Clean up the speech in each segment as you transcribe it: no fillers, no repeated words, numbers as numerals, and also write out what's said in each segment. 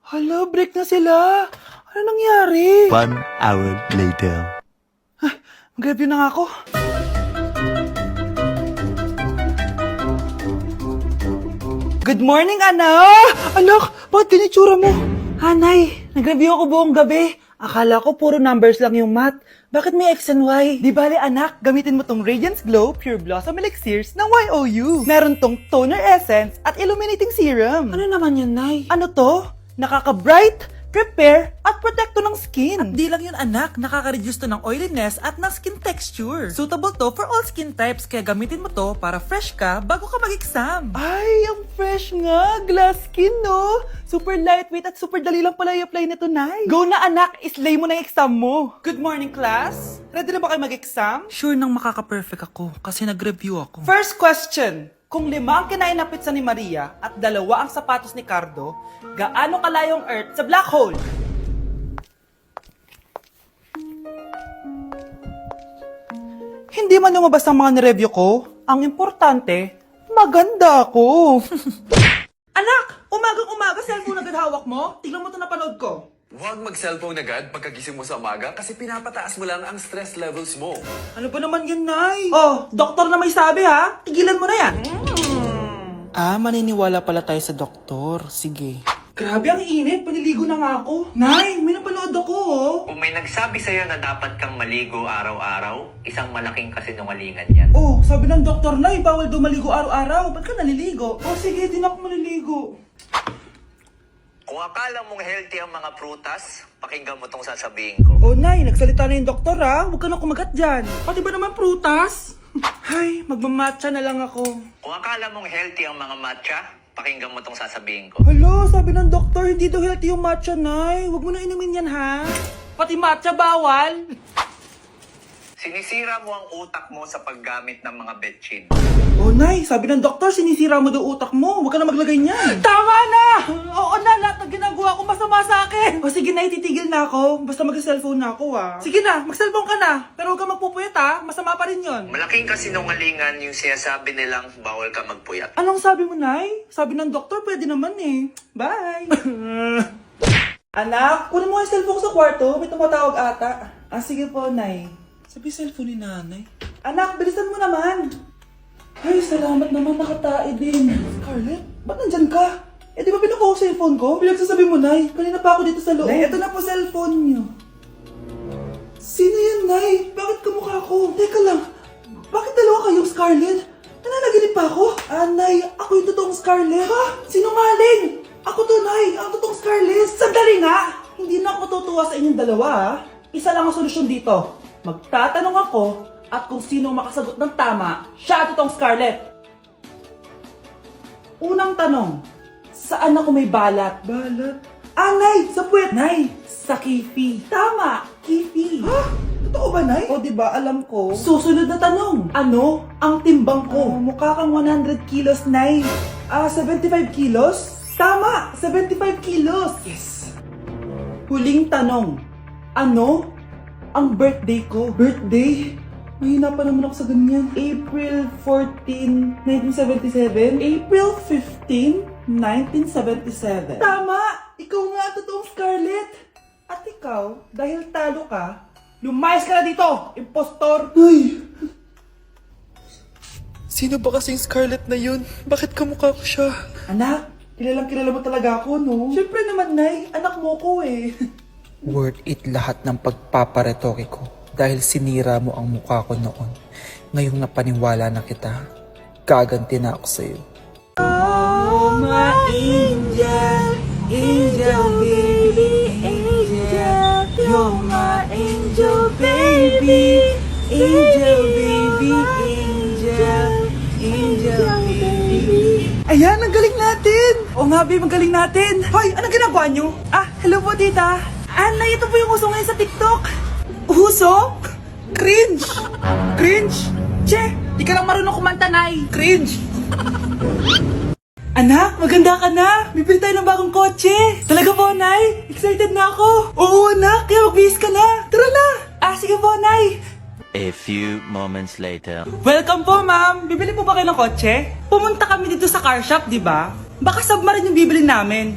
Hala, break na sila. Ano nangyari? 1 hour later. Mag-review na nga ako. Good morning, anak! Anak, bakit ganitsura mo? Hanay, nag-review ako buong gabi. Akala ko puro numbers lang yung math. Bakit may X and Y? Di bale anak, gamitin mo tong Radiance Glow Pure Blossom Elixirs ng YOU. Meron tong toner essence at illuminating serum. Ano naman yun, Nay? Ano to? Nakaka-bright, repair, at protecto ng skin. At di lang yun anak, nakaka-reduce to ng oiliness at ng skin texture. Suitable to for all skin types, kaya gamitin mo to para fresh ka bago ka mag-exam. Ay, ang fresh nga! Glass skin, no? Super lightweight at super dali lang pala i-apply nito, Nay. Go na anak, islay mo na yung exam mo. Good morning, class. Ready na ba kayo mag-exam? Sure nang makaka-perfect ako kasi nag-review ako. First question. Kung 5 ang kinain na pizza ni Maria at 2 ang sapatos ni Cardo, gaano kalayo ang Earth sa black hole? Hindi man lumabas ang mga nireview ko, ang importante, maganda ako. Anak! Umagang-umaga, cellphone agad hawak mo? Tignan mo ito napanood ko. Huwag mag-cellphone agad pagkagising mo sa umaga kasi pinapataas mo lang ang stress levels mo. Ano ba naman yan, Nay? Oh, doktor na may sabi ha. Tigilan mo na yan. Ah, maniniwala pala tayo sa doktor. Sige. Grabe ang init. Paniligo na nga ako. Nay, may napanood ako oh. Kung may nagsabi sa'yo na dapat kang maligo araw-araw, isang malaking kasinungalingan yan. Oh, sabi ng doktor, Nay, bawal daw maligo araw-araw. Ba't ka naliligo? Oh, sige, di na ako maliligo. Kung akala mong healthy ang mga prutas, pakinggan mo tong sasabihin ko. Oh, Nay, nagsalita na yung doktor ha. Huwag ka na kumagat dyan. Pati ba naman prutas? Ay, magmamatcha na lang ako. Kung akala mong healthy ang mga matcha, pakinggan mo tong sasabihin ko. Hala, sabi ng doktor, hindi daw healthy yung matcha, Nay. Huwag mo na inumin yan, ha? Pati matcha, bawal. Sinisira mo ang utak mo sa paggamit ng mga betchin. Oh, Nay, sabi ng doktor, sinisira mo daw utak mo. Huwag ka na maglagay niyan. Tama na! Oo na, lahat ng ginagawa ko masama sa akin. O sige, Nay, titigil na ako. Basta mag-cellphone na ako, ha? Sige na, mag-cellphone ka na. Pero huwag ka magpupuyat, ha? Masama pa rin yon. Malaking kasinungalingan yung sinasabi nilang bawal ka magpuyat. Anong sabi mo, Nay? Sabi ng doktor, pwede naman eh. Bye! Anak, kunin mo yung cellphone ko sa kwarto. May tumatawag ata. Ah, sige po, Nay. Sabi cellphone ni Nanay. Anak, bilisan mo naman. Ay, salamat naman, nakatae din. Scarlett, ba't nandyan ka? Eh, di ba pinukuha ko cellphone ko? Pinagsasabi mo, Nay. Kanina pa ako dito sa loob. Nay, eto na po cellphone niyo. Sino yan, Nay? Bakit kamukha ko? Teka lang, bakit dalawa kayong Scarlett? Nananaginip pa ako? Ah, Nay, ako yung totoong Scarlett. Ha? Sinungaling! Ako to, Nay, ang totoong Scarlett. Sandali nga! Hindi na ako tutuwa sa inyong dalawa, ha? Isa lang ang solusyon dito. Magtatanong ako at kung sino makasagot ng tama, siya totoong Scarlett. Unang tanong, saan ako may balat? Balat? Ah, Nay! Sa puwet! Nay! Sa kifi. Tama! Kifi. Ha? Totoo ba, Nay? O, diba? Alam ko. Susunod na tanong. Ano ang timbang ko? Mukha kang 100 kilos, Nay. 75 kilos? Tama! 75 kilos! Yes! Huling tanong. Ano ang birthday ko? Birthday? Mahina pa naman ako sa ganyan. April 14, 1977? April 15, 1977. Tama! Ikaw nga ang totoong Scarlett! At ikaw, dahil talo ka, lumayas ka na dito! Impostor! Ay! Sino ba kasing Scarlett na yun? Bakit kamukha ko siya? Anak, kilalang kilala mo talaga ako, no? Siyempre naman, Nay. Anak mo ko eh. Worth it lahat ng pagpaparetoke ko dahil sinira mo ang mukha ko noon. Ngayong napaniwala na kita, gaganti na ako sa'yo. Oh, my angel, angel baby, angel. You're my angel baby, angel baby, angel, angel baby. Ayan, ang galing natin! O nga, babe, ang galing natin! Hoy, anong ginagawa nyo? Ah, hello po, tita. Nay, ito po yung uso ngayon sa TikTok. Uso? Cringe! Cringe? Che, di ka lang marunong kumanta, Nay. Cringe! Anak, maganda ka na. Bibili tayo ng bagong kotse. Talaga po, Nay? Excited na ako. Oo, anak. Kaya magbihis ka na. Tara na. Ah, sige po, Nay. A few moments later. Welcome po, ma'am. Bibili po ba kayo ng kotse? Pumunta kami dito sa car shop, di ba? Baka submarine yung bibili namin.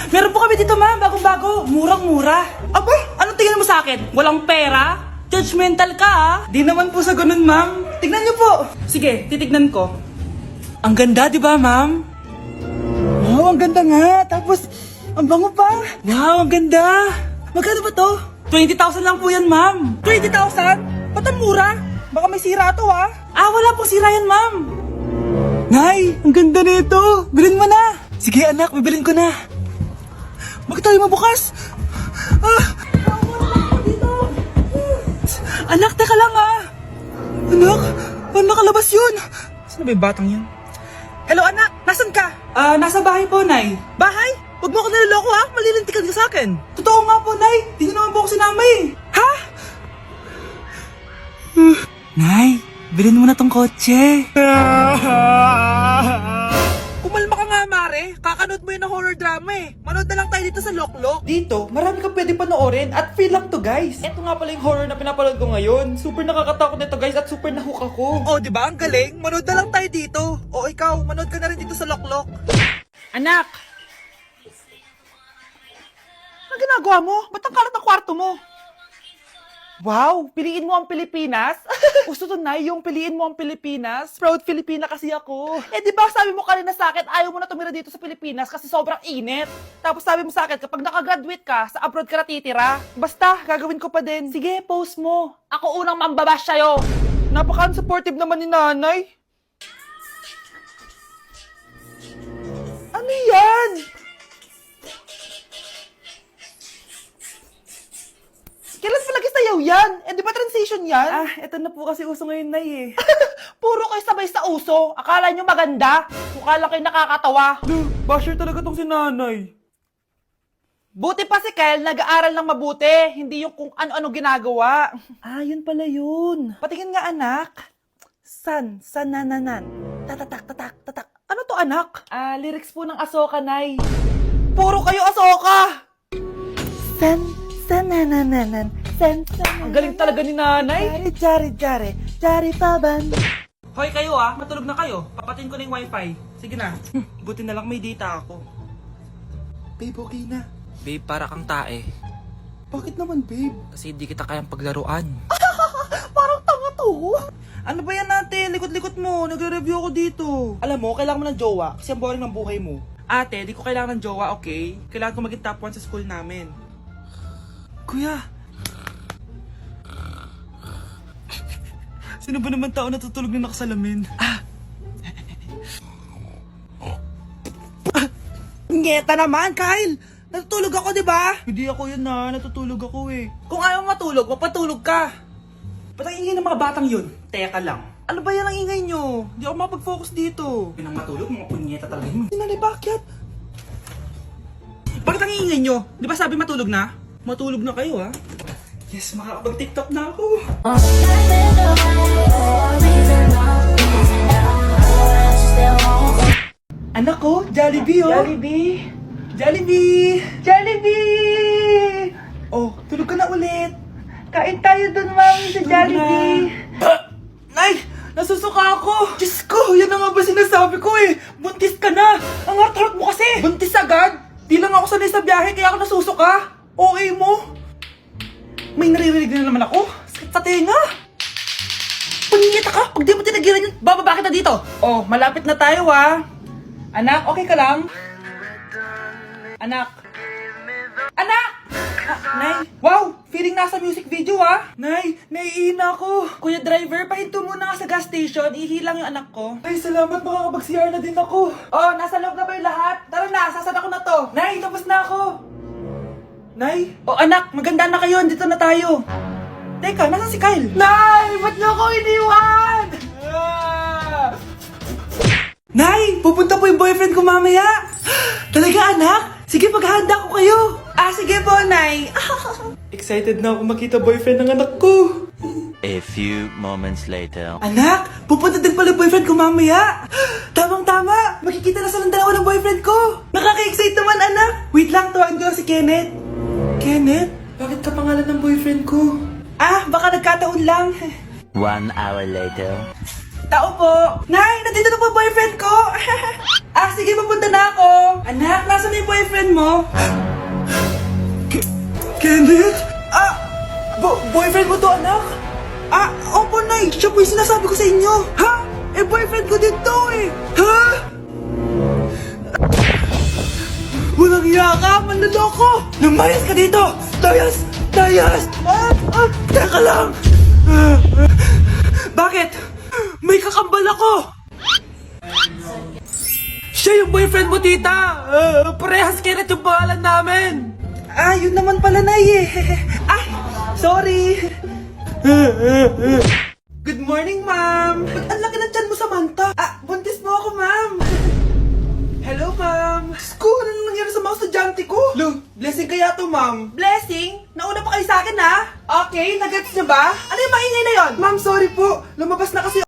Meron po kami dito, ma'am. Bagong-bago. Murang-mura. Aba, anong tingin mo sa akin? Walang pera? Judgmental ka, ah. Di naman po sa ganun, ma'am. Tignan niyo po. Sige, titignan ko. Ang ganda, di ba, ma'am? Wow, ang ganda nga. Tapos, ang bango pa. Wow, ang ganda. Magkano ba to? 20,000 lang po yan, ma'am. 20,000? Ba't ang mura? Baka may sira to, ah. Wala pong sira yan, ma'am. Nay, ang ganda nito. Bilhin mo na. Sige, anak, bibilin ko na. Bakit tayo mabukas? Anak, teka lang, ah. Anak, paano nakalabas yun? Saan ba yung batang yun? Hello, anak. Nasaan ka? Nasa bahay po, Nay. Bahay? Huwag mo ako naloloko, ha? Malilintikan ka sa akin. Totoo nga po, Nay. Di naman po ako sinama, eh. Ha? Nay, bilhin mo na tong kotse. Kumalma ka nga, Mare. Kakanood mo yun ng horror drama, eh. Manood na lang tayo dito sa Loklok. Dito, marami ka pwede panoorin at free lang to, guys. Ito nga pala yung horror na pinapanood ko ngayon. Super nakakatakot nito, guys, at super nahook ako. Oh, di ba? Ang galing. Manood na lang tayo dito. O ikaw, manood ka na rin dito sa Loklok. Anak! Ano ginagawa mo? Ba't ang kalat ang kwarto mo? Wow, piliin mo ang Pilipinas? Gusto to, Nay, yung piliin mo ang Pilipinas. Proud Filipina kasi ako. Di ba sabi mo kanina sa akin, ayaw mo na tumira dito sa Pilipinas kasi sobrang init. Tapos sabi mo sa akin, kapag nakagraduate ka, sa abroad ka na titira. Basta, gagawin ko pa din. Sige, post mo. Ako unang mambabash sa'yo. Napaka-supportive naman ni nanay. Ano yan? Kailan pa lagi sayaw yan? Di ba transition yan? Eto na po kasi uso ngayon, Nay, eh. Puro kayo sabay sa uso. Akala nyo maganda. Mukha lang kayo nakakatawa. Basher talaga tong si nanay. Buti pa si Kyle, nag-aaral ng mabuti. Hindi yung kung ano-ano ginagawa. Yun pala yun. Patingin nga, anak. Sanananan. Tatak. Ano to, anak? Lyrics po ng Asoka, Nay. Puro kayo Asoka! Sanananan. Ang galing talaga ni nanay. Jari paban. Hoy kayo, matulog na kayo. Papatin ko na yung wifi. Sige na. Buti na lang may data ako. Babe, okay na. Babe, para kang tae. Bakit naman, babe? Kasi hindi kita kayang paglaruan. Parang tanga to. Ano ba yan natin? Likot-likot mo. Nagre-review ako dito. Alam mo, kailangan mo ng jowa kasi ang boring ng buhay mo. Ate, di ko kailangan ng jowa, okay? Kailangan ko maging top 1 sa school namin. Kuya! Sino ba naman tao natutulog na nakasalamin? Ngeta naman, Kyle! Natutulog ako, di ba? Hindi ako yun natutulog ako eh. Kung ayaw matulog, mapatulog ka! Ba't ang ingay ng mga batang yun? Teka lang. Ano ba yan ang ingay nyo? Hindi ako makapag-focus dito. Yun ang matulog, mga punyeta talaga yun. Sinali, bakit? Bakit ang ingay nyo? Di ba sabi matulog na? Matulog na kayo, ha? Yes, makakapag-tiktok na ako. Anak ko, Jollibee, oh. Jollibee! Oh, tulog ka na ulit. Kain tayo dun, mami, sa Jollibee. Nay, nasusuka ako. Diyos ko, yan na nga ba sinasabi ko eh. Buntis ka na. Ang harap mo kasi. Buntis agad? Di lang ako sanay sa biyahe, kaya ako nasusuka. Okay mo? May naririnig na naman ako. Sakit sa tenga. Paningita ka. Pag di mo tinagilan yun, bababa kita dito. Oh, malapit na tayo, Anak, okay ka lang? Anak. Nay. Wow, feeling nasa music video, Nay, naiihina ako. Kuya driver, pahinto muna nga sa gas station. Ihilang yung anak ko. Ay, salamat. Makakapag-CR na din ako. Oh, nasa loob na ba yung lahat? Tara na, sasada ko na to. Nay, tapos na ako. Nay? Oh, anak, maganda na kayo. Dito na tayo. Teka, nasa si Kyle? Nay, ba't niyo ako iniwan? Nay, pupunta po yung boyfriend ko mamaya. Talaga, anak? Sige, paghahanda ko kayo. Sige po, Nay. Excited na ako makita boyfriend ng anak ko. A few moments later. Anak, pupunta din pala yung boyfriend ko mamaya. Tamang-tama, makikita na sa dalawa ng boyfriend ko. Nakaka-excite naman, anak. Wait lang, tawagin ko si Kenneth. Kenneth? Bakit ka pangalan ng boyfriend ko? Baka nagkataon lang. 1 hour later. Tao po. Nay, nandito na po boyfriend ko. Ah, sige, papunta na ako. Anak, nasa na yung boyfriend mo? Kenneth? Ah, boyfriend mo to, anak? Ah, opo, Nay. Siya po yung sinasabi ko sa inyo. Ha? Eh, boyfriend ko din to eh. Ha? Walang hiya ka, manloloko! Lumayas ka dito! Layas! Layas! Teka lang! Bakit? May kakambal ako! Siya yung boyfriend mo, tita! Parehas Kenneth yung pangalan namin! Ah, yun naman pala, Nay eh. Ay, sorry! Good morning, ma'am! Ba't ang laki ng tiyan mo, Samantha? Ah, buntis mo ako, ma'am! Hello, ma'am! Sko, ano nangyari sa mga estudyante ko? Lo, blessing kaya to, ma'am. Blessing? Nauna pa kayo sa akin, ha? Okay, nagets niyo ba? Ano yung maingay na yon? Ma'am, sorry po. Lumabas na kasi